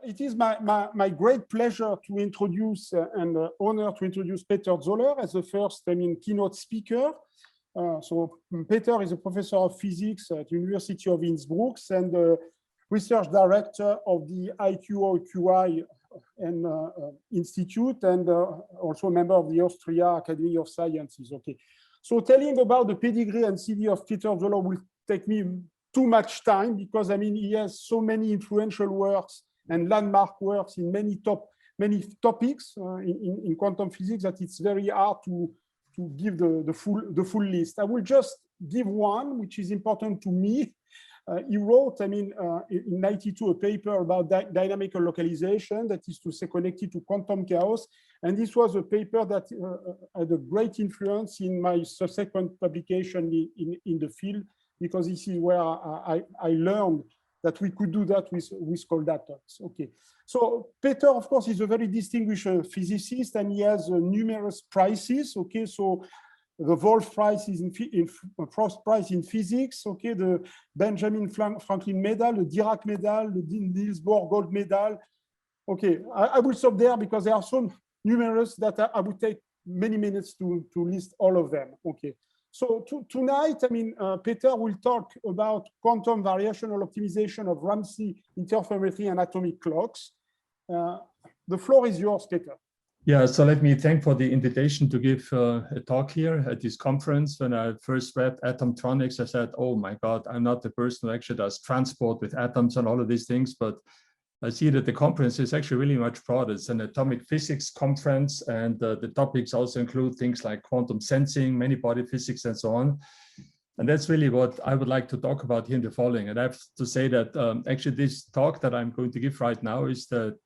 it is my great pleasure to introduce and honor to introduce Peter Zoller as the first, keynote speaker. So Peter is a professor of physics at the University of Innsbruck and the research director of the IQOQI and Institute, and also a member of the Austria Academy of Sciences. Okay, so telling about the pedigree and CV of Peter Zoller will take me too much time because he has so many influential works and landmark works in many topics in quantum physics that it's very hard to give the full list. I will just give one, which is important to me. He wrote, in '92, a paper about dynamical localization, that is to say connected to quantum chaos. And this was a paper that had a great influence in my subsequent publication in the field, because this is where I learned that we could do that with cold atoms. Okay, so Peter, of course, is a very distinguished physicist, and he has numerous prizes. Okay, so the Wolf Prize is Frost Prize in physics. Okay, the Benjamin Franklin Medal, the Dirac Medal, the Niels Bohr Gold Medal. Okay, I will stop there because there are so numerous that I would take many minutes to list all of them. Okay. So tonight, Peter will talk about quantum variational optimization of Ramsey interferometry and atomic clocks. The floor is yours, Peter. Yeah, so let me thank for the invitation to give a talk here at this conference. When I first read atomtronics, I said, oh my God, I'm not the person who actually does transport with atoms and all of these things, but I see that the conference is actually really much broader. It's an atomic physics conference, and the topics also include things like quantum sensing, many-body physics, and so on. And that's really what I would like to talk about here in the following. And I have to say that actually this talk that I'm going to give right now is the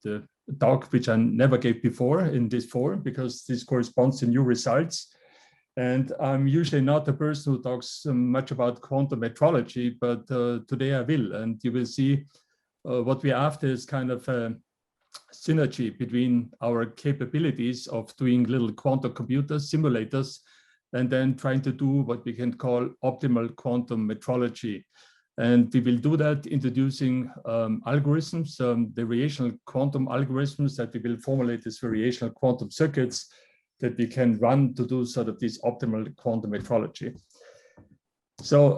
talk which I never gave before in this forum, because this corresponds to new results. And I'm usually not the person who talks much about quantum metrology, but today I will. And you will see what we're after is kind of a synergy between our capabilities of doing little quantum computers, simulators, and then trying to do what we can call optimal quantum metrology. And we will do that introducing algorithms, the variational quantum algorithms that we will formulate as variational quantum circuits that we can run to do sort of this optimal quantum metrology. So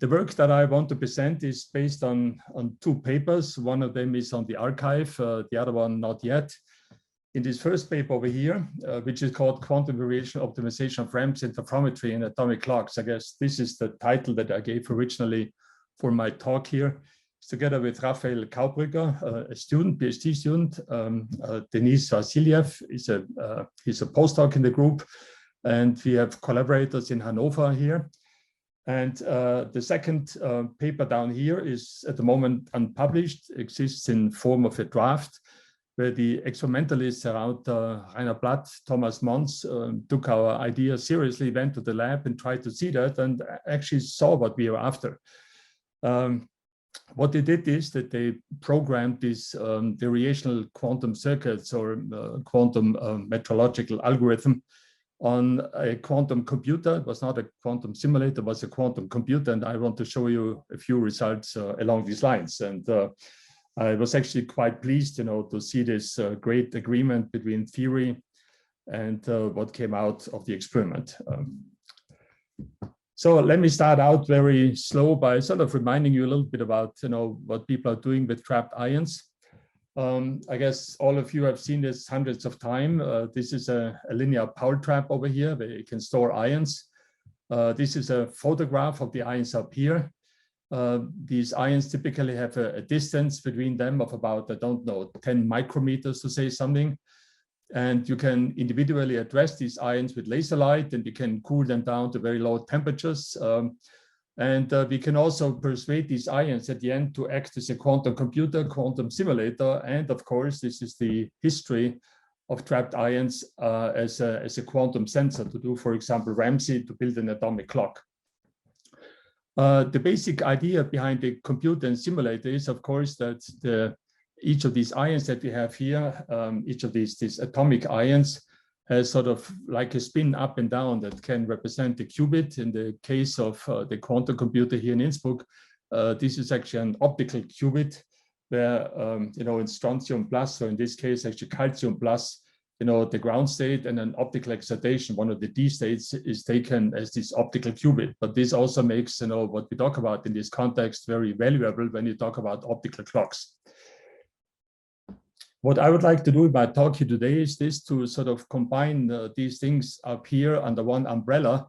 the work that I want to present is based on two papers. One of them is on the archive, the other one not yet. In this first paper over here, which is called Quantum Variational Optimization of Ramsey Interferometry in Atomic Clocks. I guess this is the title that I gave originally for my talk here, together with Raphael Kaubrücker, a student, PhD student. Denis Vasiliev is he's a postdoc in the group, and we have collaborators in Hanover here. And the second paper down here is at the moment unpublished, exists in form of a draft, where the experimentalists around Rainer Blatt, Thomas Mons took our idea seriously, went to the lab and tried to see that, and actually saw what we were after. What they did is that they programmed these variational quantum circuits or quantum metrological algorithm on a quantum computer. It was not a quantum simulator, it was a quantum computer, and I want to show you a few results along these lines. And I was actually quite pleased, to see this great agreement between theory and what came out of the experiment. So let me start out very slow by sort of reminding you a little bit about, what people are doing with trapped ions. I guess all of you have seen this hundreds of times. This is a linear Paul trap over here where you can store ions. This is a photograph of the ions up here. These ions typically have a distance between them of about, 10 micrometers to say something. And you can individually address these ions with laser light, and you can cool them down to very low temperatures. And we can also persuade these ions at the end to act as a quantum computer, quantum simulator. And of course, this is the history of trapped ions as a quantum sensor to do, for example, Ramsey to build an atomic clock. The basic idea behind the computer and simulator is, of course, that each of these ions that we have here, each of these atomic ions has sort of like a spin up and down that can represent the qubit. In the case of the quantum computer here in Innsbruck, this is actually an optical qubit. where, you know, in strontium plus, so in this case, actually calcium plus, you know, the ground state and an optical excitation, one of the D states is taken as this optical qubit. But this also makes, you know, what we talk about in this context very valuable when you talk about optical clocks. What I would like to do in my talk here today is this, to sort of combine these things up here under one umbrella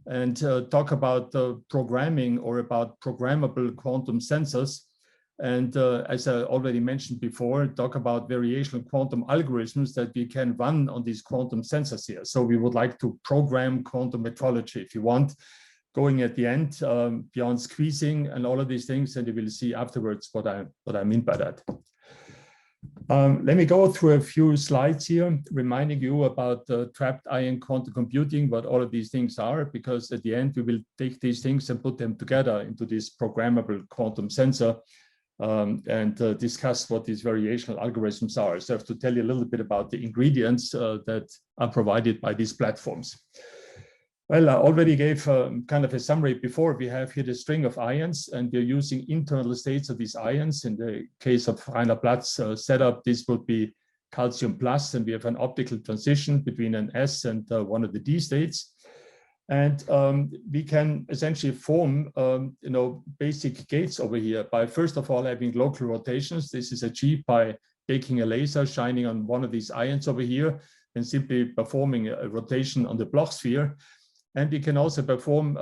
and talk about programming or about programmable quantum sensors. And as I already mentioned before, talk about variational quantum algorithms that we can run on these quantum sensors here. So we would like to program quantum metrology, if you want, going at the end beyond squeezing and all of these things, and you will see afterwards what I mean by that. Let me go through a few slides here, reminding you about trapped ion quantum computing, what all of these things are, because at the end we will take these things and put them together into this programmable quantum sensor and discuss what these variational algorithms are. So I have to tell you a little bit about the ingredients that are provided by these platforms. Well, I already gave kind of a summary before. We have here the string of ions, and we're using internal states of these ions. In the case of Rainer Platz's setup, this would be calcium plus, and we have an optical transition between an S and one of the D states. And we can essentially form, you know, basic gates over here by, first of all, having local rotations. This is achieved by taking a laser, shining on one of these ions over here, and simply performing a rotation on the Bloch sphere. And we can also perform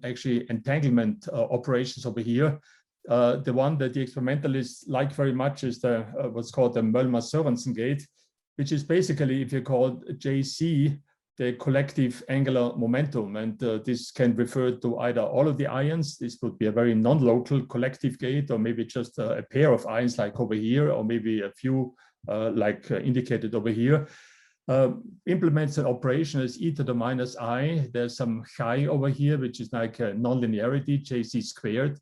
actually entanglement operations over here. The one that the experimentalists like very much is the what's called the Möllmer-Sørensen gate, which is basically, if you call JC, the collective angular momentum. And this can refer to either all of the ions. This would be a very non-local collective gate, or maybe just a pair of ions like over here, or maybe a few like indicated over here. Implements an operation as e to the minus I. There's some chi over here, which is like a nonlinearity, JC squared.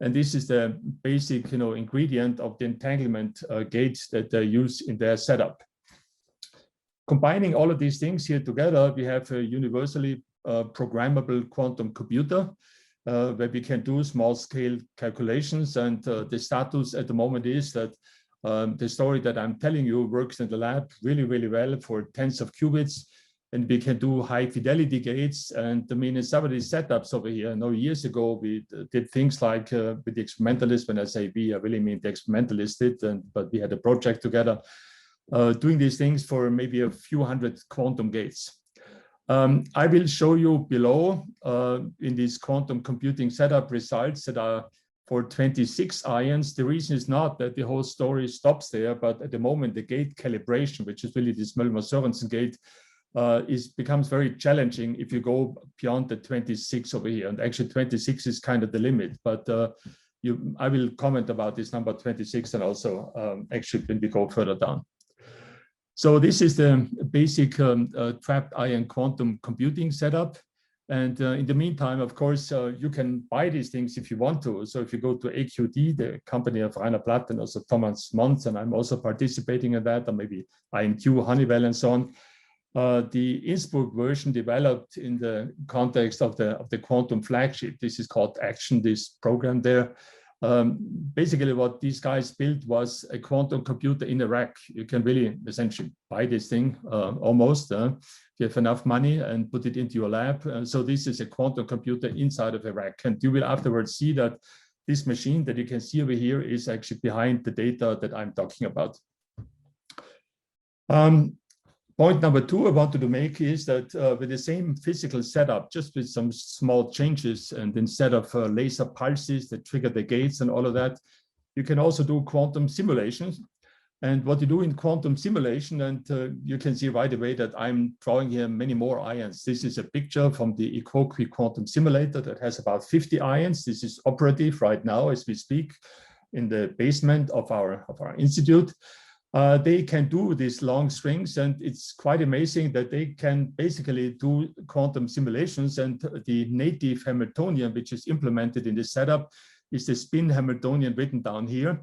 And this is the basic, you know, ingredient of the entanglement gates that they use in their setup. Combining all of these things here together, we have a universally programmable quantum computer where we can do small scale calculations. And the status at the moment is that the story that I'm telling you works in the lab really, really well for tens of qubits, and we can do high fidelity gates. And I mean, in some of these setups over here, I know years ago, we did things like with the experimentalists. When I say we, I really mean the experimentalists did, but we had a project together doing these things for maybe a few hundred quantum gates. I will show you below in these quantum computing setup results that are for 26 ions. The reason is not that the whole story stops there, but at the moment, the gate calibration, which is really this Möllmer-Sørensen gate, becomes very challenging if you go beyond the 26 over here. And actually 26 is kind of the limit, but I will comment about this number 26 and also actually when we go further down. So this is the basic trapped ion quantum computing setup. And in the meantime, of course, you can buy these things if you want to. So if you go to IQOQI, the company of Rainer Platt and also Thomas Mons, and I'm also participating in that, or maybe IMQ, Honeywell, and so on. The Innsbruck version developed in the context of the quantum flagship. This is called Action, this program there. Basically, what these guys built was a quantum computer in a rack. You can really essentially buy this thing almost. If you have enough money and put it into your lab. So this is a quantum computer inside of a rack. And you will afterwards see that this machine that you can see over here is actually behind the data that I'm talking about. Point number two I wanted to make is that with the same physical setup, just with some small changes, and instead of laser pulses that trigger the gates and all of that, you can also do quantum simulations. And what you do in quantum simulation, and you can see right away that I'm drawing here many more ions. This is a picture from the IQOQI quantum simulator that has about 50 ions. This is operative right now as we speak in the basement of our institute. They can do these long strings, and it's quite amazing that they can basically do quantum simulations. And the native Hamiltonian, which is implemented in this setup, is the spin Hamiltonian written down here.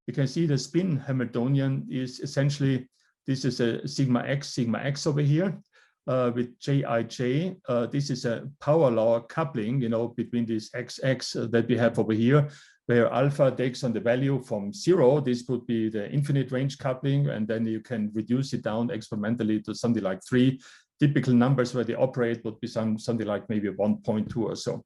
You can see the spin Hamiltonian is essentially, this is a sigma x over here with Jij. This is a power law coupling, you know, between this XX that we have over here, where alpha takes on the value from 0. This would be the infinite range coupling, and then you can reduce it down exponentially to something like 3. Typical numbers where they operate would be something like maybe 1.2 or so.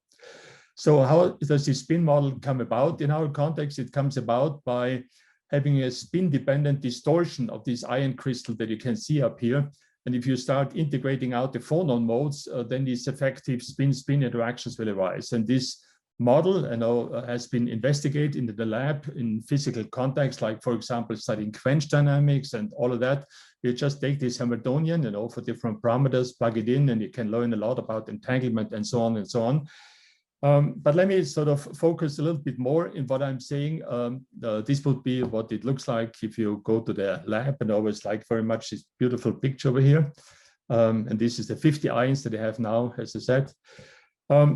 So how does this spin model come about? In our context, it comes about by having a spin-dependent distortion of this ion crystal that you can see up here. And if you start integrating out the phonon modes, then these effective spin-spin interactions will arise. And this model, has been investigated in the lab in physical context, like, for example, studying quench dynamics and all of that. You just take this Hamiltonian, for different parameters, plug it in, and you can learn a lot about entanglement and so on and so on. But let me sort of focus a little bit more in what I'm saying. This would be what it looks like if you go to the lab, and I always like very much this beautiful picture over here. And this is the 50 ions that I have now, as I said.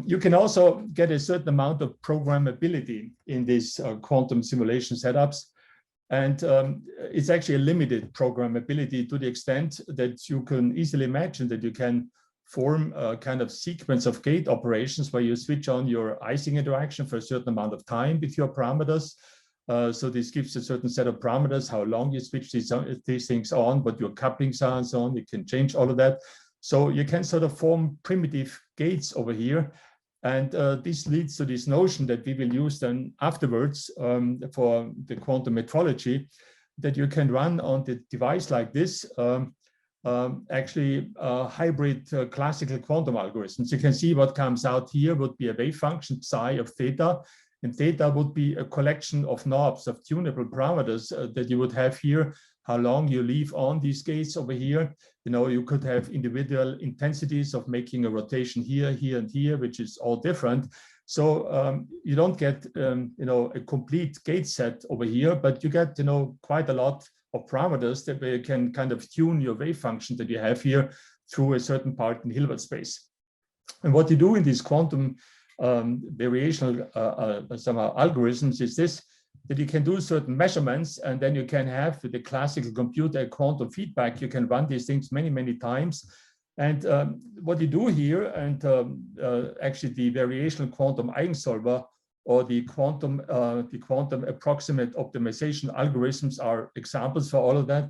You can also get a certain amount of programmability in these quantum simulation setups. And it's actually a limited programmability to the extent that you can easily imagine that you can form a kind of sequence of gate operations where you switch on your icing interaction for a certain amount of time with your parameters. So this gives a certain set of parameters, how long you switch these things on, what your couplings are and so on. You can change all of that. So you can sort of form primitive gates over here. And this leads to this notion that we will use then afterwards for the quantum metrology, that you can run on the device like this, actually hybrid classical quantum algorithms. You can see what comes out here would be a wave function psi of theta, and theta would be a collection of knobs of tunable parameters that you would have here, how long you leave on these gates over here. You could have individual intensities of making a rotation here, here, and here, which is all different. So you don't get, a complete gate set over here, but you get, quite a lot of parameters that you can kind of tune your wave function that you have here through a certain part in Hilbert space. And what you do in these quantum variational algorithms is this, that you can do certain measurements, and then you can have with the classical computer quantum feedback, you can run these things many, many times. And what you do here, and actually the variational quantum eigensolver or the quantum approximate optimization algorithms are examples for all of that,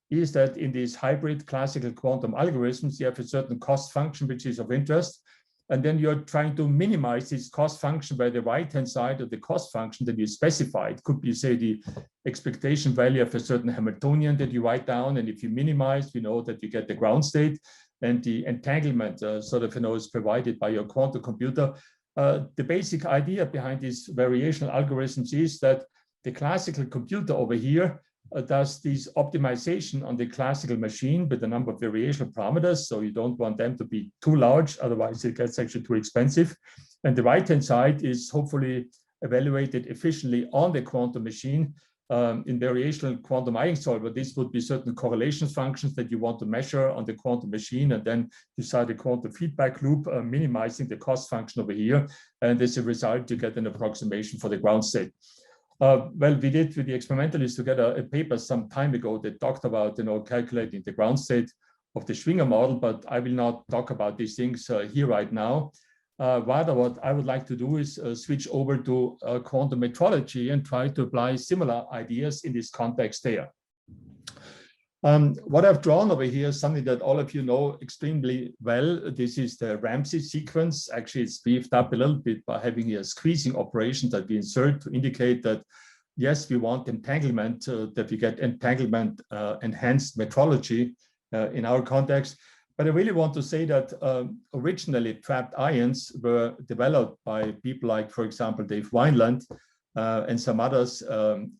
is that in these hybrid classical quantum algorithms, you have a certain cost function which is of interest. And then you're trying to minimize this cost function by the right-hand side of the cost function that you specify. It could be, say, the expectation value of a certain Hamiltonian that you write down. And if you minimize, we know that you get the ground state, and the entanglement is provided by your quantum computer. The basic idea behind these variational algorithms is that the classical computer over here does this optimization on the classical machine with a number of variational parameters. So you don't want them to be too large, otherwise it gets actually too expensive. And the right-hand side is hopefully evaluated efficiently on the quantum machine. In variational quantum eigensolver, this would be certain correlation functions that you want to measure on the quantum machine, and then decide a quantum feedback loop, minimizing the cost function over here. And as a result, you get an approximation for the ground state. Well, we did with the experimentalists together a paper some time ago that talked about, calculating the ground state of the Schwinger model, but I will not talk about these things here right now. Rather, what I would like to do is switch over to quantum metrology and try to apply similar ideas in this context there. What I've drawn over here is something that all of you know extremely well. This is the Ramsey sequence. Actually, it's beefed up a little bit by having here a squeezing operation that we insert to indicate that, yes, we want entanglement, that we get entanglement enhanced metrology in our context. But I really want to say that originally trapped ions were developed by people like, for example, Dave Wineland and some others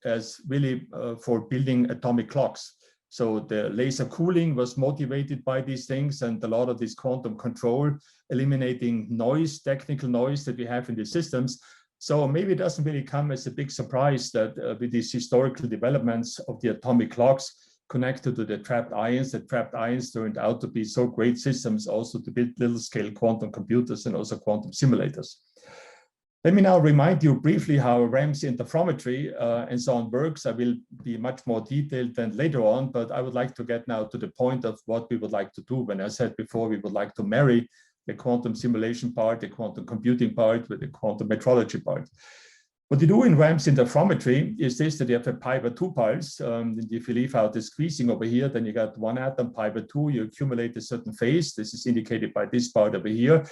as really for building atomic clocks. So the laser cooling was motivated by these things, and a lot of this quantum control, eliminating noise, technical noise that we have in the systems. So maybe it doesn't really come as a big surprise that with these historical developments of the atomic clocks, connected to the trapped ions, the trapped ions turned out to be so great systems also to build little scale quantum computers and also quantum simulators. Let me now remind you briefly how Ramsey interferometry and so on works. I will be much more detailed than later on, but I would like to get now to the point of what we would like to do. When I said before, we would like to marry the quantum simulation part, the quantum computing part with the quantum metrology part. What you do in Ramsey Interferometry is this, that you have a pi by 2 pulse. And if you leave out the squeezing over here, then you got one atom, pi by 2, you accumulate a certain phase. This is indicated by this part over here.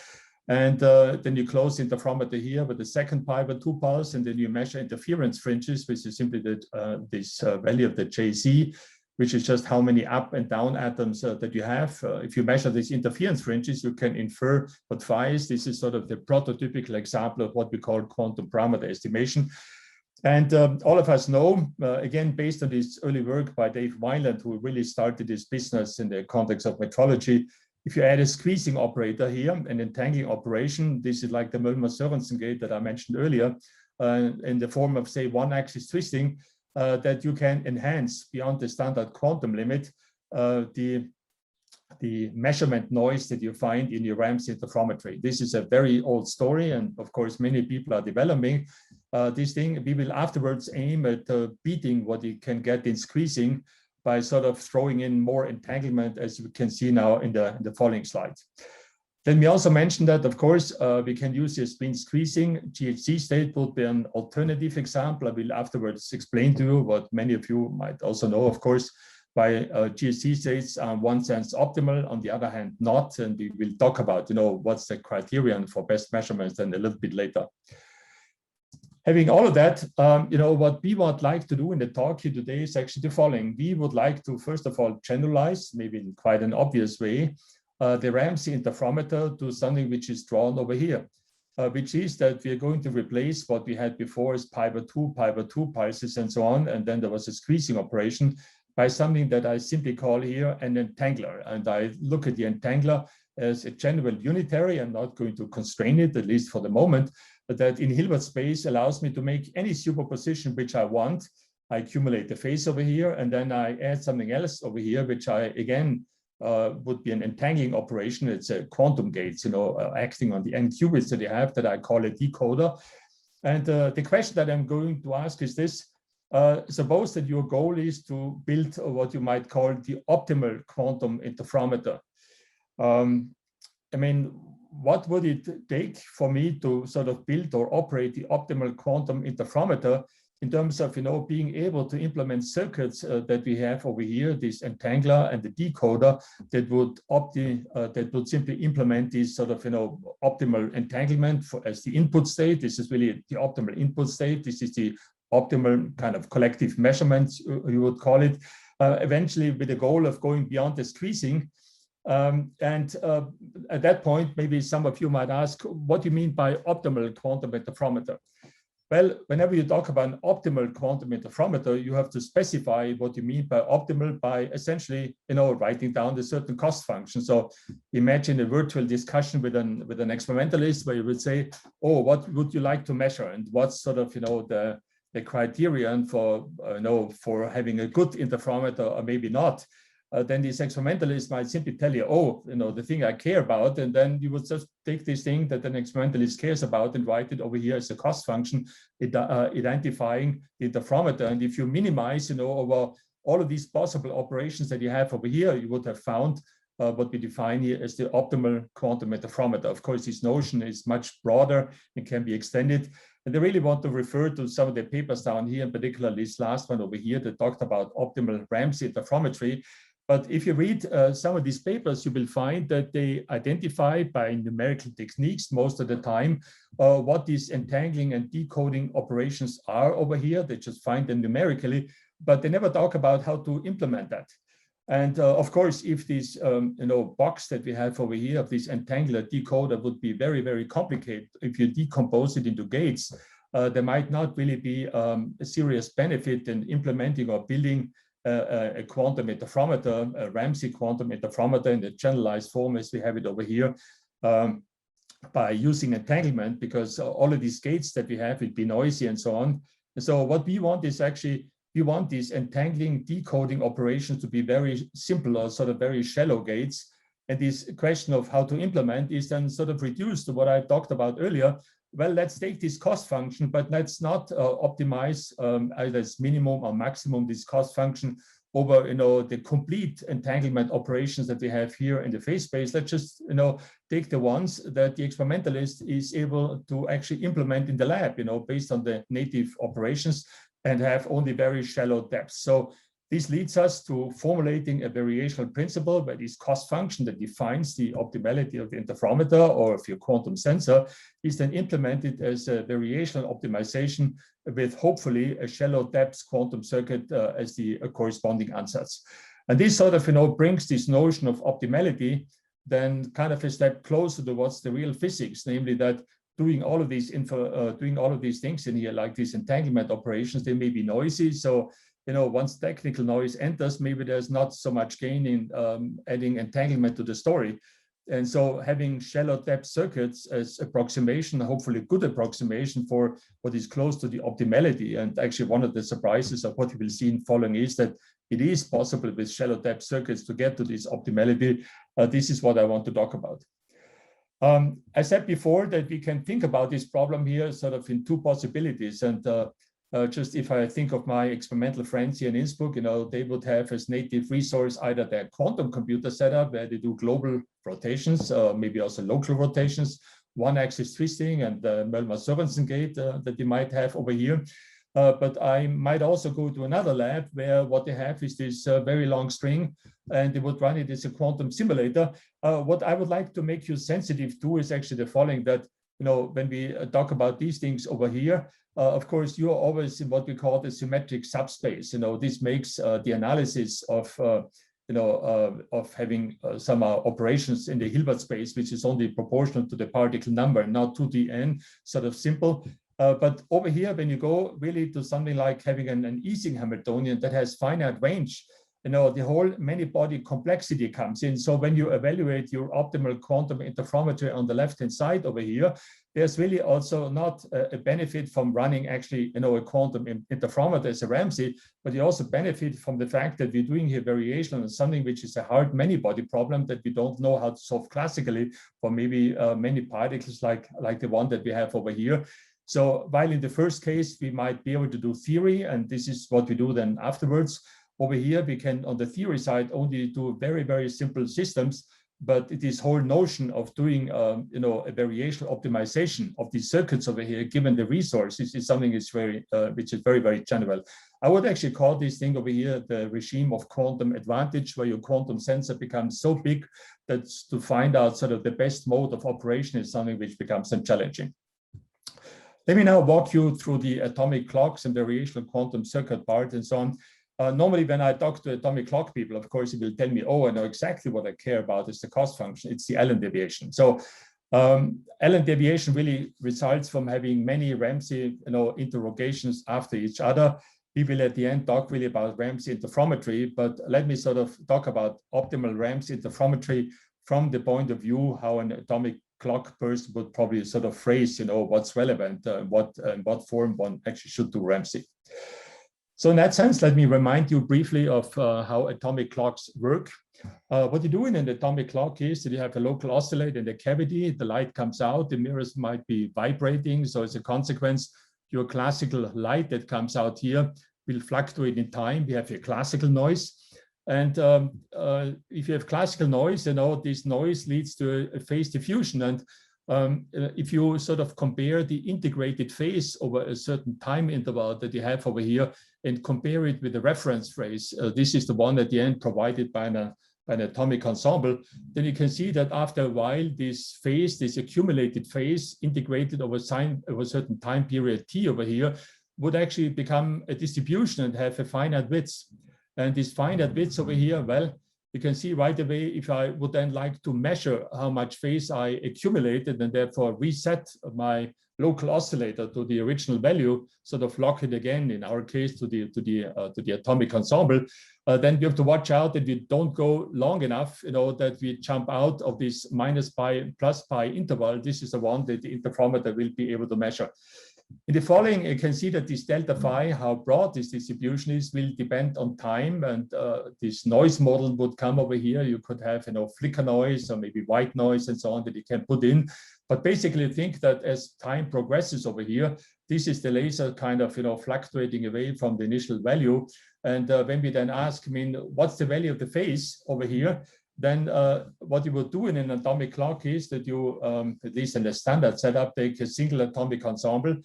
And then you close the interferometer here with the second pi by 2 pulse, and then you measure interference fringes, which is simply this value of the JC, which is just how many up and down atoms that you have. If you measure these interference fringes, you can infer what phi is. This is sort of the prototypical example of what we call quantum parameter estimation. And all of us know, again, based on this early work by Dave Wineland, who really started this business in the context of metrology, if you add a squeezing operator here, an entangling operation, this is like the Möllmer-Sørensen gate that I mentioned earlier, in the form of, say, one-axis twisting, that you can enhance beyond the standard quantum limit the measurement noise that you find in your Ramsey interferometry. This is a very old story, and of course, many people are developing this thing. We will afterwards aim at beating what you can get in squeezing by sort of throwing in more entanglement, as you can see now in the following slides. Then we also mentioned that, of course, we can use the spin squeezing. GHZ state would be an alternative example. I will afterwards explain to you what many of you might also know, of course, by GHZ states are in one sense optimal, on the other hand not, and we will talk about, what's the criterion for best measurements then a little bit later. Having all of that, what we would like to do in the talk here today is actually the following. We would like to, first of all, generalize, maybe in quite an obvious way, the Ramsey interferometer to something which is drawn over here, which is that we are going to replace what we had before as pi by 2 pulses and so on, and then there was a squeezing operation by something that I simply call here an entangler. And I look at the entangler as a general unitary. I'm not going to constrain it, at least for the moment, but that in Hilbert space allows me to make any superposition which I want. I accumulate the phase over here, and then I add something else over here, which I, again, would be an entangling operation. It's a quantum gates, acting on the n qubits that you have, that I call a decoder. And the question that I'm going to ask is this. Suppose that your goal is to build what you might call the optimal quantum interferometer. What would it take for me to sort of build or operate the optimal quantum interferometer in terms of, being able to implement circuits that we have over here, this entangler and the decoder that would simply implement this sort of, optimal entanglement as the input state. This is really the optimal input state. This is the optimal kind of collective measurements, you would call it, eventually with the goal of going beyond the squeezing. At that point, maybe some of you might ask, what do you mean by optimal quantum interferometer? Well, whenever you talk about an optimal quantum interferometer, you have to specify what you mean by optimal by essentially, writing down a certain cost function. So imagine a virtual discussion with an experimentalist where you would say, oh, what would you like to measure? And what's sort of, the criterion for, for having a good interferometer or maybe not? Then this experimentalist might simply tell you, oh, the thing I care about, and then you would just take this thing that an experimentalist cares about and write it over here as a cost function, identifying the interferometer. And if you minimize, over all of these possible operations that you have over here, you would have found what we define here as the optimal quantum interferometer. Of course, this notion is much broader and can be extended. And I really want to refer to some of the papers down here, in particular this last one over here that talked about optimal Ramsey interferometry. But if you read some of these papers, you will find that they identify by numerical techniques most of the time what these entangling and decoding operations are over here. They just find them numerically, but they never talk about how to implement that. And of course, if this box that we have over here of this entangler decoder would be very, very complicated, if you decompose it into gates, there might not really be a serious benefit in implementing or building a quantum interferometer, a Ramsey quantum interferometer in the generalized form as we have it over here, by using entanglement, because all of these gates that we have will be noisy and so on. And so what we want is actually, we want these entangling decoding operations to be very simple or sort of very shallow gates. And this question of how to implement is then sort of reduced to what I talked about earlier. Well, let's take this cost function, but let's not optimize either as minimum or maximum this cost function over, the complete entanglement operations that we have here in the phase space. Let's just, take the ones that the experimentalist is able to actually implement in the lab, based on the native operations and have only very shallow depths. So this leads us to formulating a variational principle where this cost function that defines the optimality of the interferometer or of your quantum sensor is then implemented as a variational optimization with hopefully a shallow depth quantum circuit as the corresponding ansatz. And this sort of, brings this notion of optimality then kind of a step closer to what's the real physics, namely that doing all of these things in here, like these entanglement operations, they may be noisy. So, once technical noise enters, maybe there's not so much gain in adding entanglement to the story. And so having shallow depth circuits as approximation, hopefully a good approximation for what is close to the optimality. And actually one of the surprises of what you will see in following is that it is possible with shallow depth circuits to get to this optimality. This is what I want to talk about. I said before that we can think about this problem here sort of in two possibilities. And just if I think of my experimental friends here in Innsbruck, they would have as native resource either their quantum computer setup where they do global rotations, maybe also local rotations, one-axis twisting and the Möllmer-Sørensen gate that you might have over here. But I might also go to another lab where what they have is this very long string and they would run it as a quantum simulator. What I would like to make you sensitive to is actually the following, that when we talk about these things over here, of course, you are always in what we call the symmetric subspace. This makes the analysis of having some operations in the Hilbert space, which is only proportional to the particle number, not to the n, sort of simple. But over here, when you go really to something like having an Ising Hamiltonian that has finite range, the whole many-body complexity comes in. So when you evaluate your optimal quantum interferometry on the left-hand side over here, there's really also not a benefit from running actually, a quantum interferometer as a Ramsey, but you also benefit from the fact that we're doing here variation on something which is a hard many-body problem that we don't know how to solve classically for maybe many particles like the one that we have over here. So while in the first case, we might be able to do theory, and this is what we do then afterwards. Over here, we can, on the theory side, only do very, very simple systems, but this whole notion of doing, a variational optimization of these circuits over here, given the resources, is something which is very, very general. I would actually call this thing over here the regime of quantum advantage, where your quantum sensor becomes so big that to find out sort of the best mode of operation is something which becomes then challenging. Let me now walk you through the atomic clocks and variational quantum circuit part and so on. Normally, when I talk to atomic clock people, of course, it will tell me, oh, I know exactly what I care about is the cost function. It's the Allen deviation. So Allen deviation really results from having many Ramsey interrogations after each other. We will at the end talk really about Ramsey interferometry, but let me sort of talk about optimal Ramsey interferometry from the point of view how an atomic clock person would probably sort of phrase, what's relevant, what form one actually should do Ramsey. So in that sense, let me remind you briefly of how atomic clocks work. What you do in an atomic clock is that you have a local oscillator in the cavity, the light comes out, the mirrors might be vibrating. So as a consequence, your classical light that comes out here will fluctuate in time. We have your classical noise. And if you have classical noise, this noise leads to a phase diffusion. And if you sort of compare the integrated phase over a certain time interval that you have over here and compare it with the reference phase, this is the one at the end provided by an atomic ensemble, then you can see that after a while, this phase, this accumulated phase integrated over a certain time period t over here would actually become a distribution and have a finite width. And this finite width over here, well, you can see right away, if I would then like to measure how much phase I accumulated and therefore reset my local oscillator to the original value, sort of lock it again, in our case, to the atomic ensemble, then we have to watch out that we don't go long enough, that we jump out of this -pi plus pi interval. This is the one that the interferometer will be able to measure. In the following, you can see that this delta phi, how broad this distribution is, will depend on time, and this noise model would come over here. You could have, flicker noise or maybe white noise and so on that you can put in. But basically think that as time progresses over here, this is the laser kind of, fluctuating away from the initial value. And when we then ask, what's the value of the phase over here? Then what you would do in an atomic clock is that you, at least in the standard setup, take a single atomic ensemble.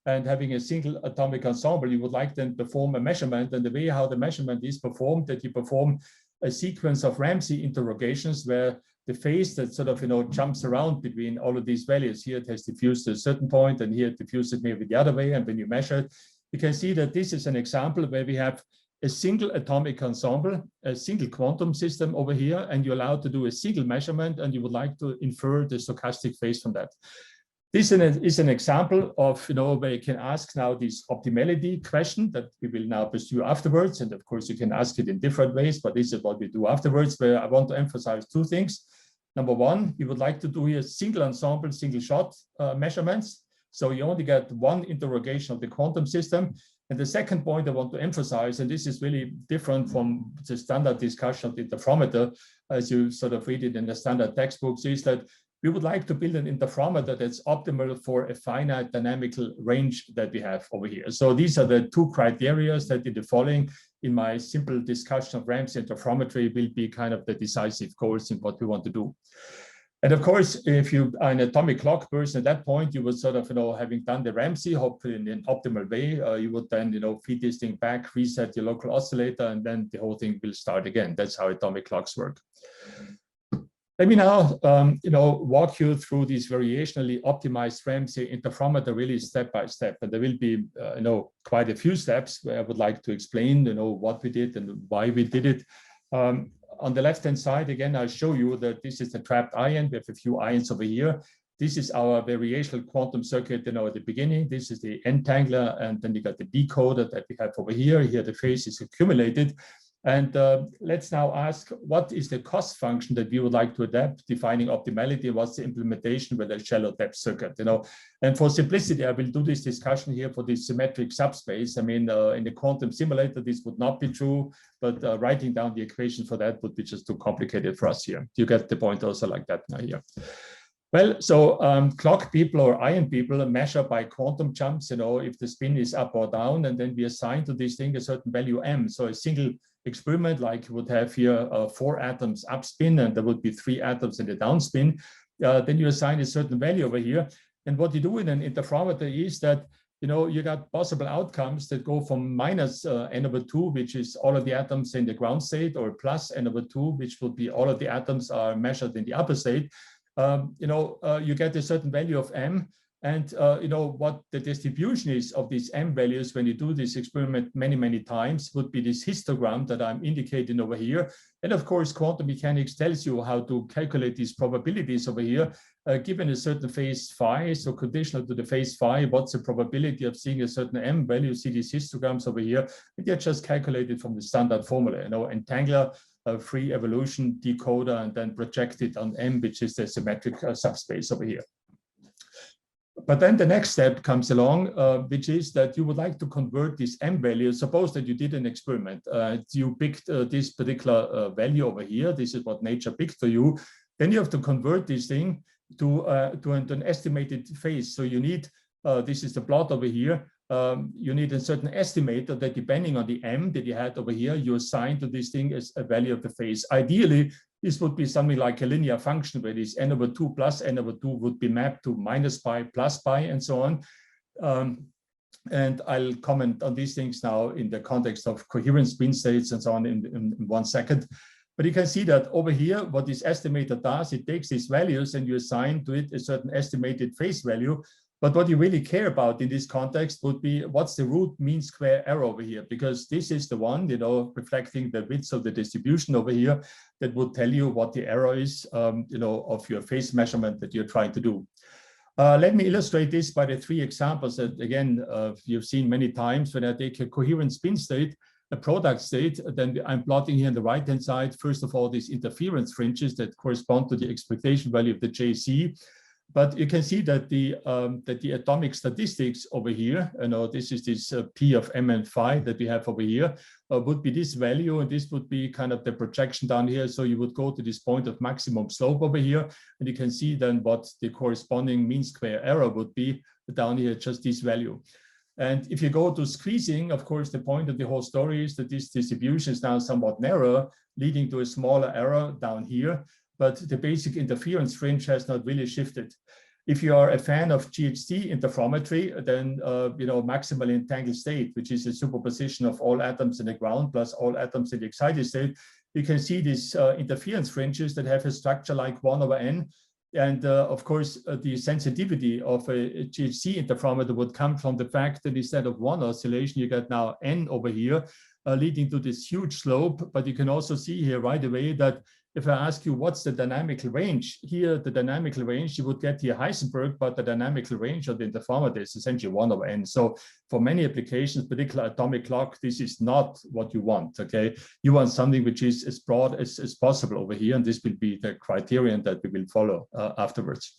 And having a single atomic ensemble, you would like then perform a measurement. And the way how the measurement is performed, that you perform a sequence of Ramsey interrogations where the phase that sort of, jumps around between all of these values. Here it has diffused to a certain point, and here it diffuses maybe the other way. And when you measure it, you can see that this is an example where we have a single atomic ensemble, a single quantum system over here, and you're allowed to do a single measurement, and you would like to infer the stochastic phase from that. This is an example of, where you can ask now this optimality question that we will now pursue afterwards. And of course, you can ask it in different ways, but this is what we do afterwards, where I want to emphasize two things. Number one, you would like to do here single ensemble, single shot measurements. So you only get one interrogation of the quantum system. And the second point I want to emphasize, and this is really different from the standard discussion of the interferometer, as you sort of read it in the standard textbooks, is that we would like to build an interferometer that's optimal for a finite dynamical range that we have over here. So these are the two criteria that in the following, in my simple discussion of Ramsey interferometry, will be kind of the decisive goals in what we want to do. And of course, if you are an atomic clock person at that point, you would sort of, having done the Ramsey, hopefully in an optimal way, you would then, feed this thing back, reset your local oscillator, and then the whole thing will start again. That's how atomic clocks work. Let me now, walk you through this variationally optimized Ramsey interferometer really step by step. And there will be, quite a few steps where I would like to explain, what we did and why we did it. On the left-hand side, again, I'll show you that this is the trapped ion. We have a few ions over here. This is our variational quantum circuit, at the beginning. This is the entangler, and then you got the decoder that we have over here. Here, the phase is accumulated. And let's now ask, what is the cost function that we would like to adapt, defining optimality? What's the implementation with a shallow depth circuit? And for simplicity, I will do this discussion here for this symmetric subspace. In the quantum simulator, this would not be true, but writing down the equation for that would be just too complicated for us here. You get the point also like that now here. Well, so clock people or ion people measure by quantum jumps, if the spin is up or down, and then we assign to this thing a certain value m. So a single experiment, like you would have here 4 atoms upspin, and there would be 3 atoms in the downspin. Then you assign a certain value over here. And what you do in an interferometer is that, you got possible outcomes that go from minus n/2, which is all of the atoms in the ground state, or plus n/2, which would be all of the atoms are measured in the upper state. You get a certain value of m, and what the distribution is of these m values when you do this experiment many, many times would be this histogram that I'm indicating over here. And of course, quantum mechanics tells you how to calculate these probabilities over here, given a certain phase phi. So conditional to the phase phi, what's the probability of seeing a certain m value? You see these histograms over here, and they're just calculated from the standard formula, entangler, free evolution, decoder, and then projected on m, which is the symmetric subspace over here. But then the next step comes along, which is that you would like to convert this m value. Suppose that you did an experiment. You picked this particular value over here. This is what nature picked for you. Then you have to convert this thing to an estimated phase. So you need, this is the plot over here. You need a certain estimator that, depending on the m that you had over here, you assign to this thing as a value of the phase. Ideally, this would be something like a linear function where this n/2 plus n/2 would be mapped to minus pi plus pi and so on. And I'll comment on these things now in the context of coherent spin states and so on in 1 second. But you can see that over here, what this estimator does, it takes these values and you assign to it a certain estimated phase value. But what you really care about in this context would be, what's the root mean square error over here? Because this is the one, reflecting the width of the distribution over here, that would tell you what the error is, of your phase measurement that you're trying to do. Let me illustrate this by the 3 examples that, again, you've seen many times. When I take a coherent spin state, a product state, then I'm plotting here on the right-hand side, first of all, these interference fringes that correspond to the expectation value of the JC. But you can see that the atomic statistics over here, this is this P of M and phi that we have over here, would be this value, and this would be kind of the projection down here. So you would go to this point of maximum slope over here, and you can see then what the corresponding mean square error would be down here, just this value. And if you go to squeezing, of course, the point of the whole story is that this distribution is now somewhat narrow, leading to a smaller error down here. But the basic interference fringe has not really shifted. If you are a fan of GHZ interferometry, then maximally entangled state, which is a superposition of all atoms in the ground plus all atoms in the excited state, you can see these interference fringes that have a structure like 1/n. And of course, the sensitivity of a GHZ interferometer would come from the fact that instead of one oscillation, you get now n over here, leading to this huge slope. But you can also see here right away that if I ask you what's the dynamical range, here the dynamical range, you would get here Heisenberg, but the dynamical range of the interferometer is essentially 1/n. So for many applications, particularly atomic clock, this is not what you want, okay? You want something which is as broad as possible over here, and this will be the criterion that we will follow afterwards.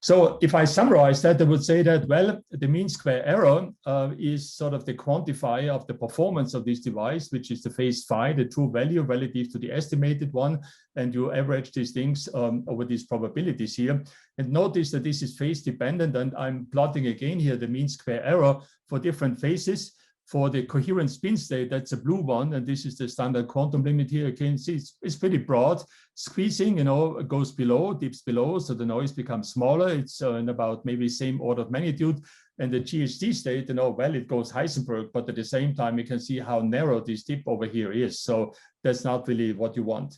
So if I summarize that, I would say that, well, the mean square error is sort of the quantifier of the performance of this device, which is the phase phi, the true value relative to the estimated one. And you average these things over these probabilities here. And notice that this is phase dependent. And I'm plotting again here the mean square error for different phases. For the coherent spin state, that's a blue one, and this is the standard quantum limit here. You can see it's pretty broad. Squeezing, goes below, dips below, so the noise becomes smaller. It's in about maybe same order of magnitude. And the GHZ state, well, it goes Heisenberg, but at the same time, you can see how narrow this dip over here is. So that's not really what you want.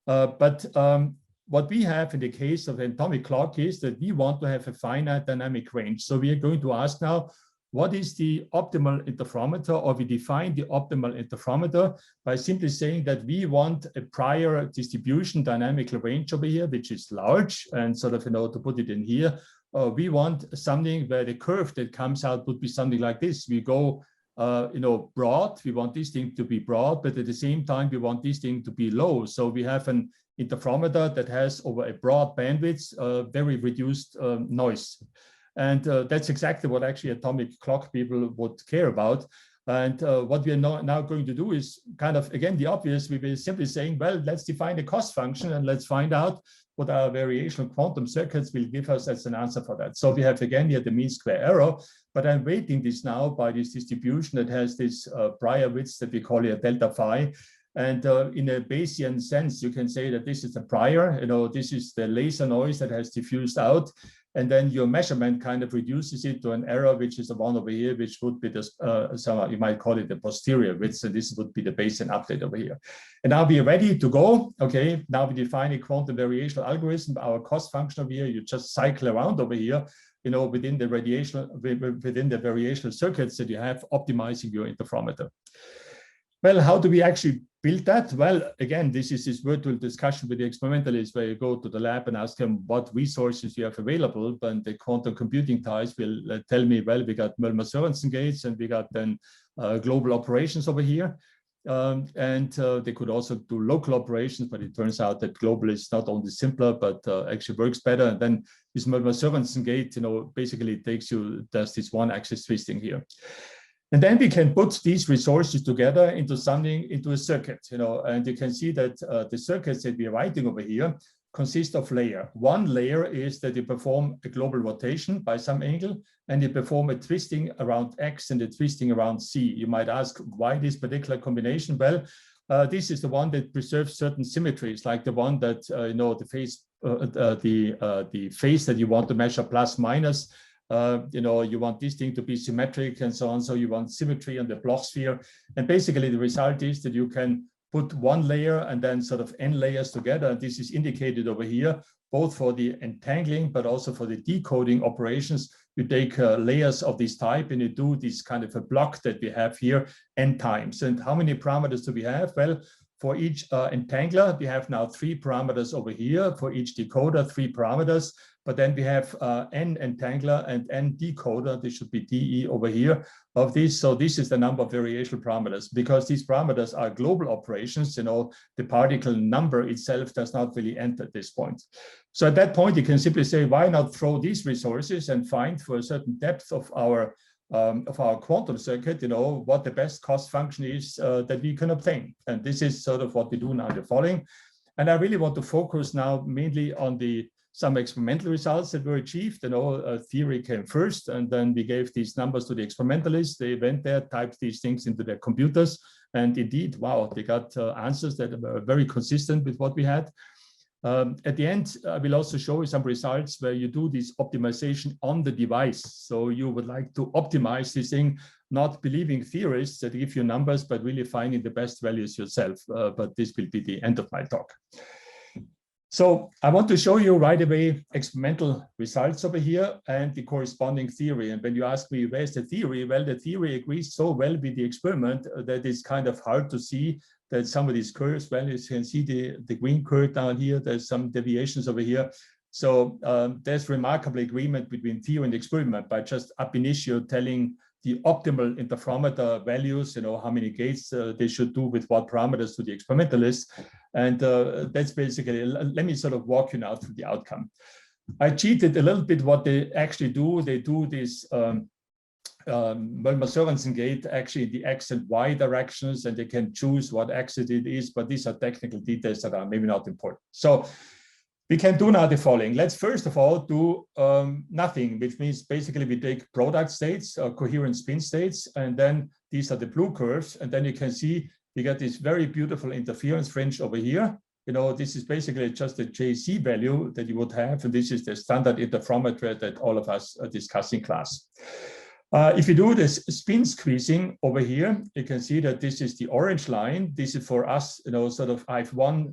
But what we have in the case of atomic clock is that we want to have a finite dynamic range. So we are going to ask now, what is the optimal interferometer, or we define the optimal interferometer by simply saying that we want a prior distribution dynamical range over here, which is large, and sort of, to put it in here, we want something where the curve that comes out would be something like this. We go, broad, we want this thing to be broad, but at the same time, we want this thing to be low. So we have an interferometer that has over a broad bandwidth, very reduced noise. And that's exactly what actually atomic clock people would care about. And what we are now going to do is kind of, again, the obvious. We will simply saying, well, let's define the cost function and let's find out what our variational quantum circuits will give us as an answer for that. So we have, again, here the mean square error, but I'm weighting this now by this distribution that has this prior width that we call here delta phi. And in a Bayesian sense, you can say that this is the prior, this is the laser noise that has diffused out. And then your measurement kind of reduces it to an error, which is the one over here, which would be this, you might call it the posterior width. And this would be the Bayesian update over here. And now we are ready to go. Okay, now we define a quantum variational algorithm. Our cost function over here, you just cycle around over here, within the variational circuits that you have, optimizing your interferometer. Well, how do we actually build that? Well, again, this is this virtual discussion with the experimentalists where you go to the lab and ask them what resources you have available. And the quantum computing ties will tell me, well, we got Møllmer-Sørensen gates and we got then global operations over here. And they could also do local operations, but it turns out that global is not only simpler, but actually works better. And then this Møllmer-Sørensen gate, basically does this one axis twisting here. And then we can put these resources together into a circuit, and you can see that the circuits that we are writing over here consist of layers. One layer is that you perform a global rotation by some angle, and you perform a twisting around X and a twisting around C. You might ask why this particular combination? Well, this is the one that preserves certain symmetries, like the one that, the phase that you want to measure plus minus. You want this thing to be symmetric and so on. So you want symmetry on the Bloch sphere. And basically the result is that you can put one layer and then sort of n layers together. And this is indicated over here, both for the entangling, but also for the decoding operations. You take layers of this type and you do this kind of a block that we have here n times. And how many parameters do we have? Well, for each entangler, we have now 3 parameters over here. For each decoder, 3 parameters. But then we have n entangler and n decoder. This should be DE over here of this. So this is the number of variational parameters. Because these parameters are global operations, the particle number itself does not really enter at this point. So at that point, you can simply say, why not throw these resources and find for a certain depth of our quantum circuit, what the best cost function is that we can obtain. And this is sort of what we do now in the following. And I really want to focus now mainly on some experimental results that were achieved. Theory came first, and then we gave these numbers to the experimentalists. They went there, typed these things into their computers, and indeed, wow, they got answers that were very consistent with what we had. At the end, I will also show you some results where you do this optimization on the device. So you would like to optimize this thing, not believing theorists that give you numbers, but really finding the best values yourself. But this will be the end of my talk. So I want to show you right away experimental results over here and the corresponding theory. And when you ask me, where's the theory? Well, the theory agrees so well with the experiment that it's kind of hard to see that some of these curves, well, you can see the green curve down here, there's some deviations over here. So there's remarkable agreement between theory and experiment by just ab initio telling the optimal interferometer values, how many gates they should do with what parameters to the experimentalists. And that's basically, let me sort of walk you now through the outcome. I cheated a little bit what they actually do. They do this Möllmer-Sørensen gate actually in the X and Y directions, and they can choose what axis it is, but these are technical details that are maybe not important. So we can do now the following. Let's first of all do nothing, which means basically we take product states, coherent spin states, and then these are the blue curves. And then you can see we get this very beautiful interference fringe over here. This is basically just a JC value that you would have. And this is the standard interferometry that all of us discuss in class. If you do this spin squeezing over here, you can see that this is the orange line. This is for us, sort of IF1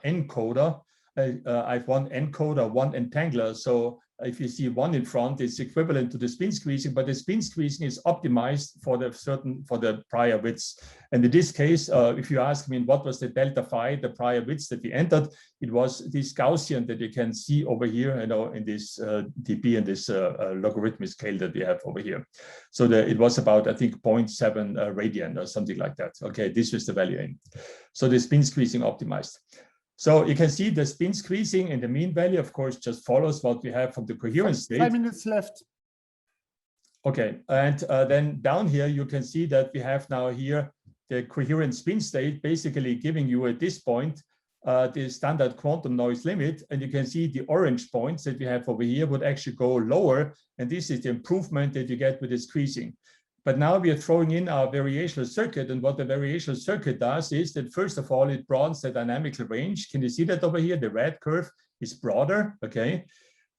encoder. IF1 encoder, 1 entangler. So if you see 1 in front, it's equivalent to the spin squeezing, but the spin squeezing is optimized for the prior widths. And in this case, if you ask me what was the delta phi, the prior widths that we entered, it was this Gaussian that you can see over here, in this dB and this logarithmic scale that we have over here. So it was about, I think, 0.7 radian or something like that. Okay, this was the value in. So the spin squeezing optimized. So you can see the spin squeezing and the mean value, of course, just follows what we have from the coherence state. 5 minutes left. Okay, and then down here, you can see that we have now here the coherent spin state, basically giving you at this point the standard quantum noise limit. And you can see the orange points that we have over here would actually go lower. And this is the improvement that you get with the squeezing. But now we are throwing in our variational circuit. And what the variational circuit does is that, first of all, it broadens the dynamical range. Can you see that over here? The red curve is broader, okay?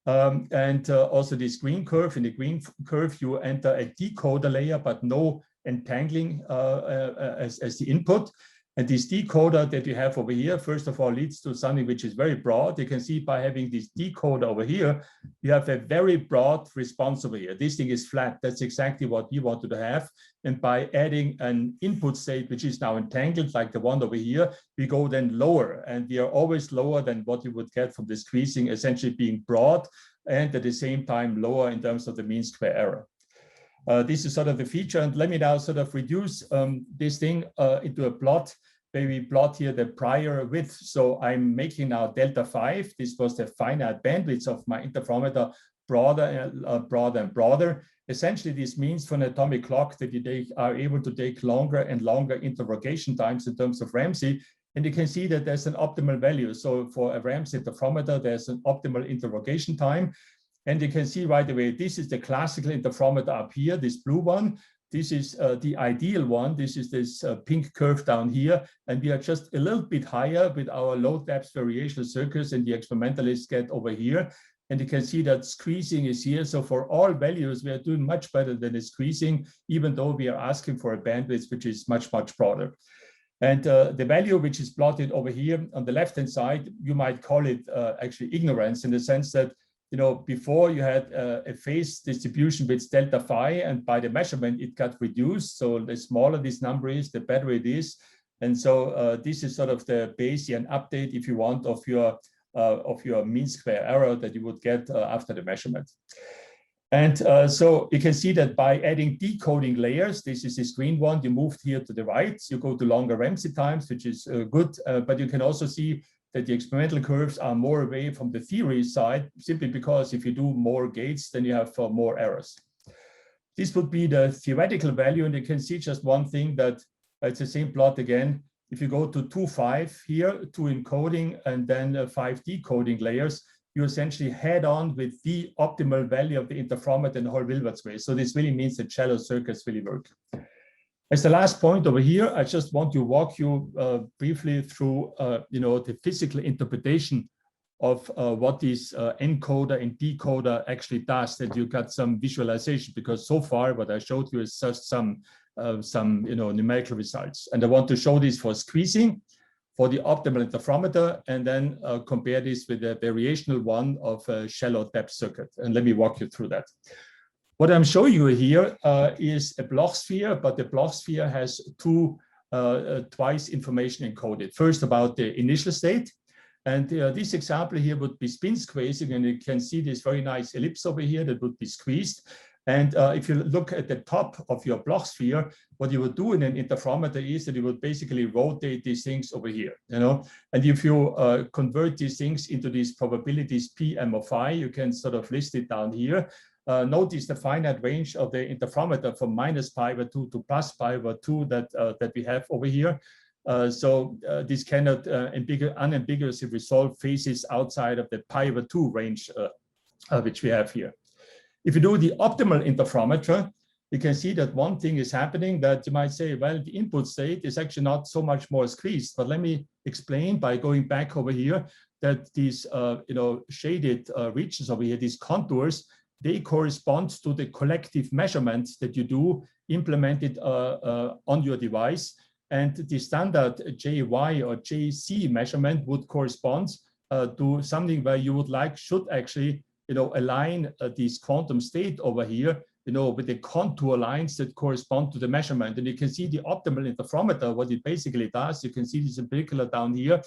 And also this green curve. In the green curve, you enter a decoder layer, but no entangling as the input. And this decoder that you have over here, first of all, leads to something which is very broad. You can see by having this decoder over here, you have a very broad response over here. This thing is flat. That's exactly what we wanted to have. And by adding an input state, which is now entangled, like the one over here, we go then lower. And we are always lower than what you would get from the squeezing, essentially being broad and at the same time lower in terms of the mean square error. This is sort of the feature. And let me now sort of reduce this thing into a plot where we plot here the prior width. So I'm making now delta 5. This was the finite bandwidth of my interferometer, broader and broader. Essentially, this means for an atomic clock that you are able to take longer and longer interrogation times in terms of Ramsey. And you can see that there's an optimal value. So for a Ramsey interferometer, there's an optimal interrogation time. And you can see right away, this is the classical interferometer up here, this blue one. This is the ideal one. This is this pink curve down here. And we are just a little bit higher with our low depth variational circuits, and the experimentalists get over here. And you can see that squeezing is here. So for all values, we are doing much better than the squeezing, even though we are asking for a bandwidth which is much, much broader. And the value which is plotted over here on the left-hand side, you might call it actually ignorance, in the sense that before you had a phase distribution with delta phi, and by the measurement, it got reduced. So the smaller this number is, the better it is. And so this is sort of the Bayesian update, if you want, of your mean square error that you would get after the measurement. And so you can see that by adding decoding layers, this is this green one, you moved here to the right, you go to longer Ramsey times, which is good, but you can also see that the experimental curves are more away from the theory side, simply because if you do more gates, then you have more errors. This would be the theoretical value, and you can see just one thing, that it's the same plot again. If you go to 2.5 here, 2 encoding and then 5 decoding layers, you essentially head on with the optimal value of the interferometer in Hall-Wilbert's way. So this really means that shallow circuits really work. As the last point over here, I just want to walk you briefly through the physical interpretation of what this encoder and decoder actually does, that you got some visualization, because so far what I showed you is just some numerical results. And I want to show this for squeezing, for the optimal interferometer, and then compare this with the variational one of a shallow depth circuit. And let me walk you through that. What I'm showing you here is a Bloch sphere, but the Bloch sphere has twice information encoded. First about the initial state. And this example here would be spin squeezing, and you can see this very nice ellipse over here that would be squeezed. And if you look at the top of your Bloch sphere, what you would do in an interferometer is that you would basically rotate these things over here, And if you convert these things into these probabilities P, M of I, you can sort of list it down here. Notice the finite range of the interferometer from -pi/2 to +pi/2 that we have over here. So this cannot unambiguously resolve phases outside of the pi/2 range, which we have here. If you do the optimal interferometer, you can see that one thing is happening, that you might say, well, the input state is actually not so much more squeezed. But let me explain by going back over here that these shaded regions over here, these contours, they correspond to the collective measurements that you do implemented on your device. And the standard JY or JC measurement would correspond to something where you would should actually align this quantum state over here, with the contour lines that correspond to the measurement. And you can see the optimal interferometer, what it basically does, you can see this in particular down here,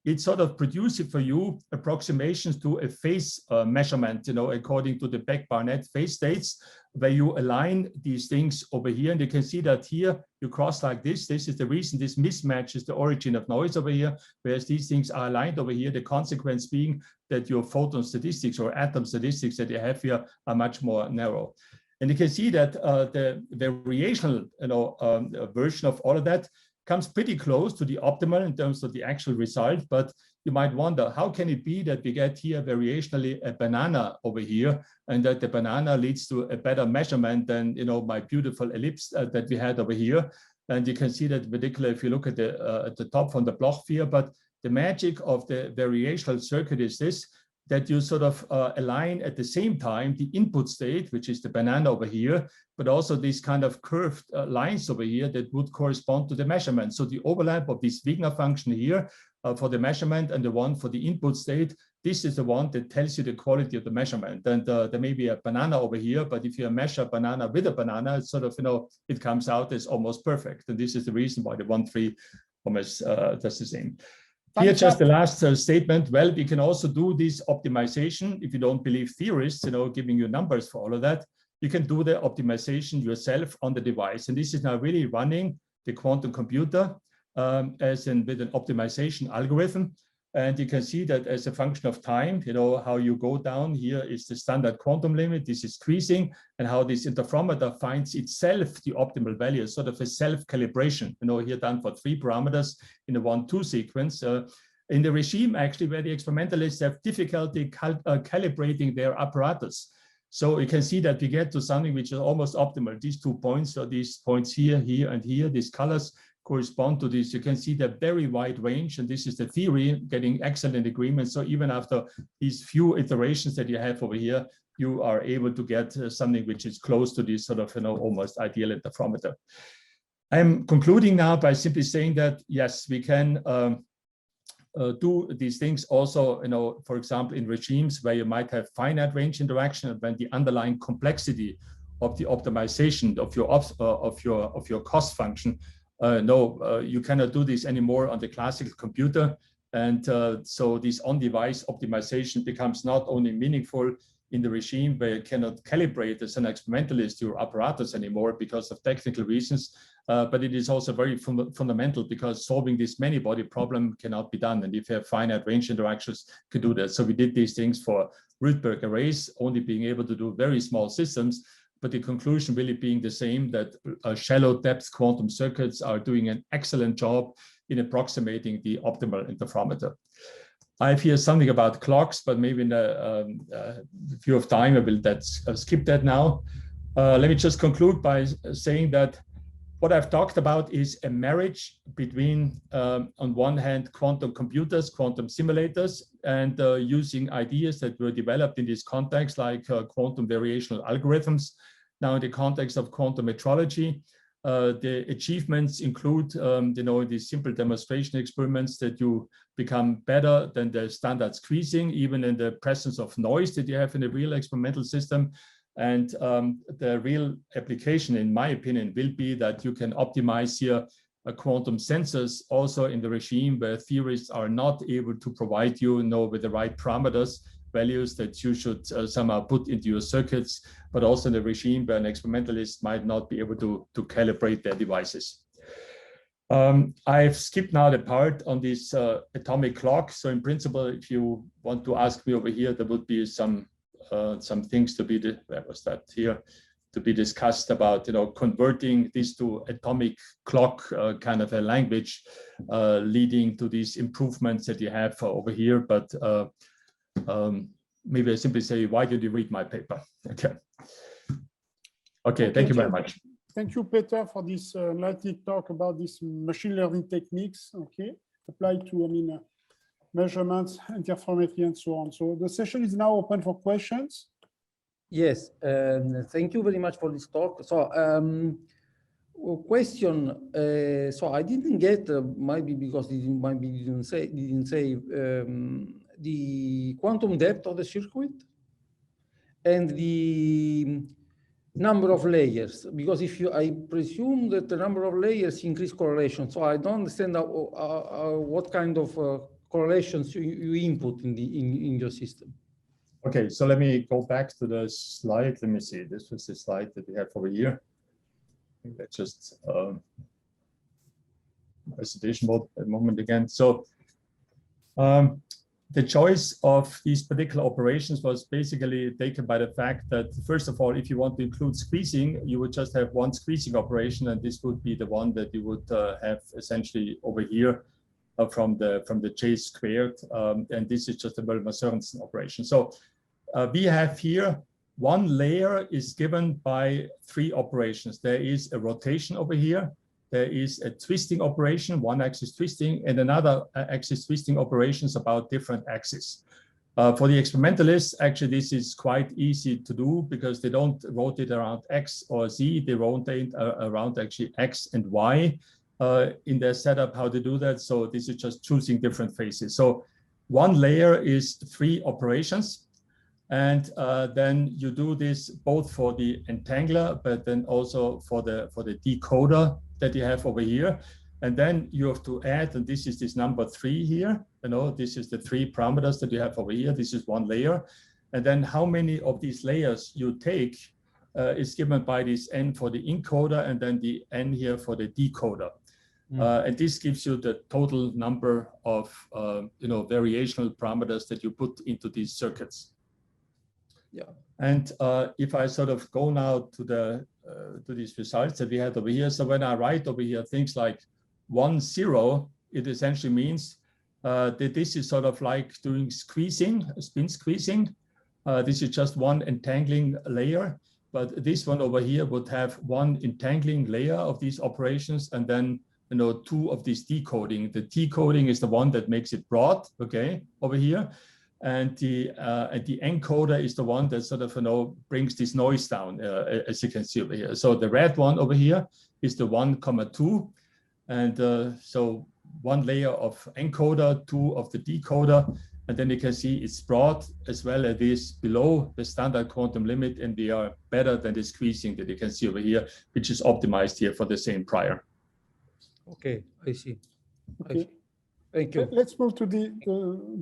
it sort of produces for you approximations to a phase measurement, according to the Beck-Barnett phase states, where you align these things over here. And you can see that here you cross like this. This is the reason this mismatch is the origin of noise over here, whereas these things are aligned over here. The consequence being that your photon statistics or atom statistics that you have here are much more narrow. And you can see that the variational version of all of that comes pretty close to the optimal in terms of the actual result, but you might wonder, how can it be that we get here variationally a banana over here, and that the banana leads to a better measurement than my beautiful ellipse that we had over here? And you can see that particularly if you look at the top from the Bloch sphere, but the magic of the variational circuit is this, that you sort of align at the same time the input state, which is the banana over here, but also these kind of curved lines over here that would correspond to the measurement. So the overlap of this Wigner function here for the measurement and the one for the input state, this is the one that tells you the quality of the measurement. And there may be a banana over here, but if you measure banana with a banana, it's sort of, it comes out as almost perfect. And this is the reason why the 1-3 almost does the same. Here, just the last statement. Well, we can also do this optimization. If you don't believe theorists, giving you numbers for all of that, you can do the optimization yourself on the device. And this is now really running the quantum computer with an optimization algorithm. And you can see that as a function of time, how you go down here is the standard quantum limit. This is squeezing, and how this interferometer finds itself the optimal value, sort of a self-calibration, here done for 3 parameters in a 1-2 sequence. In the regime, actually, where the experimentalists have difficulty calibrating their apparatus. So you can see that we get to something which is almost optimal. These 2 points, so these points here, here, and here, these colors correspond to this. You can see the very wide range, and this is the theory getting excellent agreement. So even after these few iterations that you have over here, you are able to get something which is close to this sort of almost ideal interferometer. I'm concluding now by simply saying that yes, we can do these things also, for example, in regimes where you might have finite range interaction, and when the underlying complexity of the optimization of your cost function no, you cannot do this anymore on the classical computer. And so this on-device optimization becomes not only meaningful in the regime where you cannot calibrate as an experimentalist your apparatus anymore because of technical reasons, but it is also very fundamental because solving this many-body problem cannot be done. And if you have finite range interactions, you can do that. So we did these things for Rydberg arrays, only being able to do very small systems, but the conclusion really being the same, that shallow depth quantum circuits are doing an excellent job in approximating the optimal interferometer. I have here something about clocks, but maybe in a view of time, I will skip that now. Let me just conclude by saying that what I've talked about is a marriage between, on one hand, quantum computers, quantum simulators, and using ideas that were developed in this context, like quantum variational algorithms. Now, in the context of quantum metrology, the achievements include, these simple demonstration experiments that you become better than the standard squeezing, even in the presence of noise that you have in a real experimental system. And the real application, in my opinion, will be that you can optimize here quantum sensors also in the regime where theorists are not able to provide you, with the right parameters, values that you should somehow put into your circuits, but also in a regime where an experimentalist might not be able to calibrate their devices. I've skipped now the part on this atomic clock. So in principle, if you want to ask me over here, there would be some things to be, to be discussed about, converting this to atomic clock kind of a language, leading to these improvements that you have over here. But maybe I simply say, why did you read my paper? Okay, thank you very much. Thank you, Peter, for this enlightening talk about these machine learning techniques, applied to, measurements, interferometry, and so on. So the session is now open for questions. Yes, thank you very much for this talk. So, question. So I didn't get, maybe because didn't say the quantum depth of the circuit and the number of layers, because I presume that the number of layers increase correlation. So I don't understand what kind of correlations you input in your system. Okay, so let me go back to the slide. Let me see. This was the slide that we have over here. I think that's just presentation mode at the moment again. So the choice of these particular operations was basically taken by the fact that, first of all, if you want to include squeezing, you would just have one squeezing operation, and this would be the one that you would have essentially over here from the J squared, and this is just a Möllner-Sørensen operation. So we have here one layer is given by three operations. There is a rotation over here. There is a twisting operation, one axis twisting, and another axis twisting operations about different axes. For the experimentalists, actually, this is quite easy to do because they don't rotate around X or Z. They rotate around actually X and Y in their setup, how to do that. So this is just choosing different phases. So one layer is three operations. And then you do this both for the entangler, but then also for the decoder that you have over here. And then you have to add, and this is this number 3 here, this is the 3 parameters that you have over here. This is one layer. And then how many of these layers you take is given by this N for the encoder and then the N here for the decoder. And this gives you the total number of variational parameters that you put into these circuits. Yeah. And if I sort of go now to these results that we had over here. So when I write over here things like 1, 0, it essentially means that this is sort of like doing squeezing, spin squeezing. This is just one entangling layer, but this one over here would have one entangling layer of these operations, and then 2 of this decoding. The decoding is the one that makes it broad, okay, over here. And the encoder is the one that sort of brings this noise down, as you can see over here. So the red one over here is the 1,2, and so one layer of encoder, 2 of the decoder, and then you can see it's broad as well as this below the standard quantum limit, and they are better than the squeezing that you can see over here, which is optimized here for the same prior. Okay, I see. I Okay. see. Thank you. Let's move to the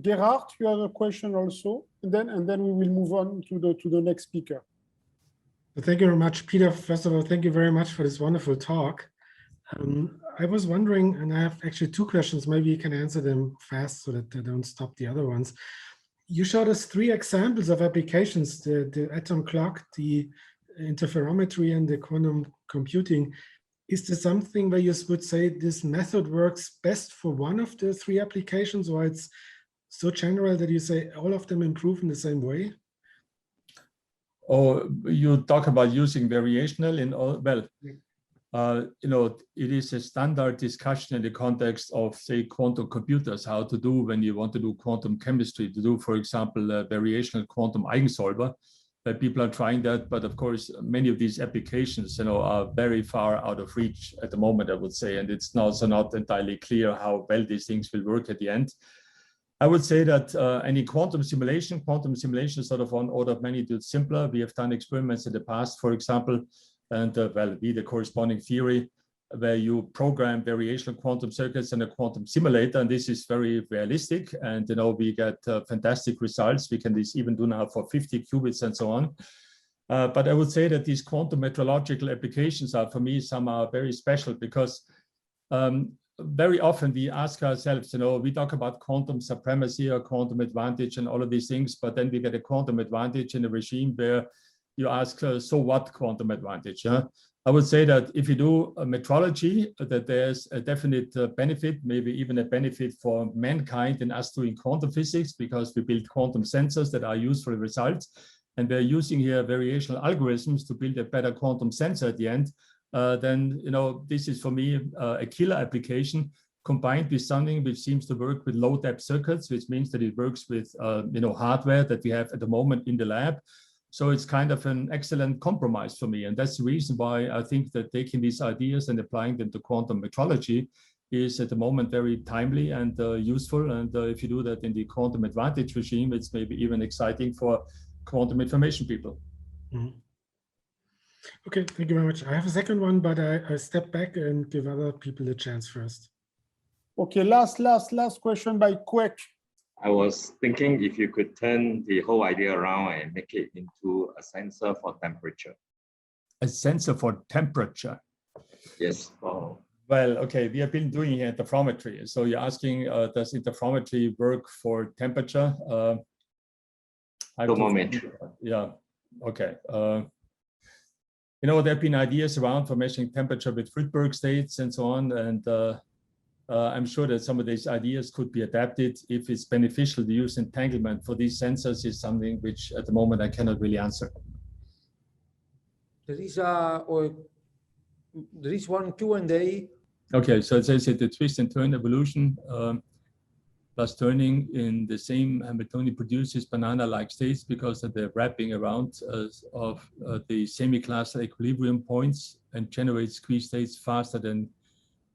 Gerhard. You have a question also, and then we will move on to the next speaker. Thank you very much, Peter. First of all, thank you very much for this wonderful talk. I was wondering, and I have actually two questions, maybe you can answer them fast so that they don't stop the other ones. You showed us 3 examples of applications, the atom clock, the interferometry, and the quantum computing. Is there something where you would say this method works best for one of the 3 applications, or it's so general that you say all of them improve in the same way? Or you talk about using variational in all, well, you know, it is a standard discussion in the context of, say, quantum computers, how to do when you want to do quantum chemistry, to do, for example, a variational quantum eigensolver. People are trying that, but of course, many of these applications, you know, are very far out of reach at the moment, I would say, and it's also not entirely clear how well these things will work at the end. I would say that any quantum simulation is sort of one order of magnitude simpler. We have done experiments in the past, for example, and well, the corresponding theory where you program variational quantum circuits in a quantum simulator, and this is very realistic. And you know, we get fantastic results. We can even do now for 50 qubits and so on. But I would say that these quantum metrological applications are, for me, some are very special because very often we ask ourselves, you know, we talk about quantum supremacy or quantum advantage and all of these things, but then we get a quantum advantage in a regime where you ask, so what quantum advantage? I would say that if you do a metrology, that there's a definite benefit, maybe even a benefit for mankind in us doing quantum physics, because we build quantum sensors that are used for the results. And we're using here variational algorithms to build a better quantum sensor at the end. Then, you know, this is for me a killer application combined with something which seems to work with low depth circuits, which means that it works with, you know, hardware that we have at the moment in the lab. So it's kind of an excellent compromise for me. And that's the reason why I think that taking these ideas and applying them to quantum metrology is at the moment very timely and useful. And if you do that in the quantum advantage regime, it's maybe even exciting for quantum information people. Mm-hmm. Okay, thank you very much. I have a second one, but I step back and give other people a chance first. Okay, last question by Quek. I was thinking if you could turn the whole idea around and make it into a sensor for temperature. A sensor for temperature? Yes. Oh. Well, okay, we have been doing here interferometry. So you're asking, does interferometry work for temperature? Thermometry. Yeah, okay. You know, there have been ideas around for measuring temperature with Rydberg states and so on. And I'm sure that some of these ideas could be adapted. If it's beneficial to use entanglement for these sensors is something which at the moment I cannot really answer. There is one Q&A. Okay, so it says that the twist and turn evolution plus turning in the same Hamiltonian produces banana-like states because of the wrapping around of the semi-cluster equilibrium points and generates squeeze states faster than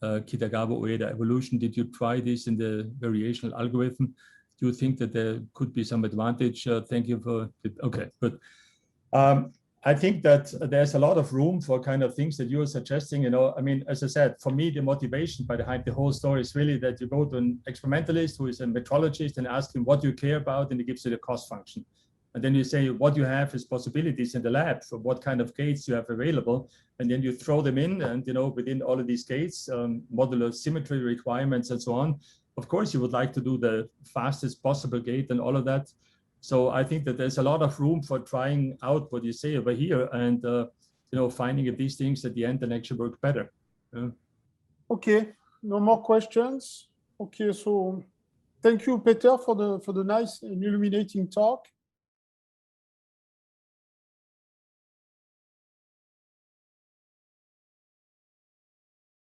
Kitagawa-Ueda evolution. Did you try this in the variational algorithm? Do you think that there could be some advantage? Thank you for it. Okay, good. I think that there's a lot of room for kind of things that you're suggesting. You know, I mean, as I said, for me, the motivation behind the whole story is really that you go to an experimentalist who is a metrologist and ask him what you care about, and he gives you the cost function. And then you say what you have is possibilities in the lab, so what kind of gates you have available, and then you throw them in, and you know, within all of these gates, modular symmetry requirements and so on. Of course, you would like to do the fastest possible gate and all of that. So I think that there's a lot of room for trying out what you say over here, and you know, finding if these things at the end then actually work better. Okay, no more questions. Okay, so thank you, Peter, for the nice and illuminating talk.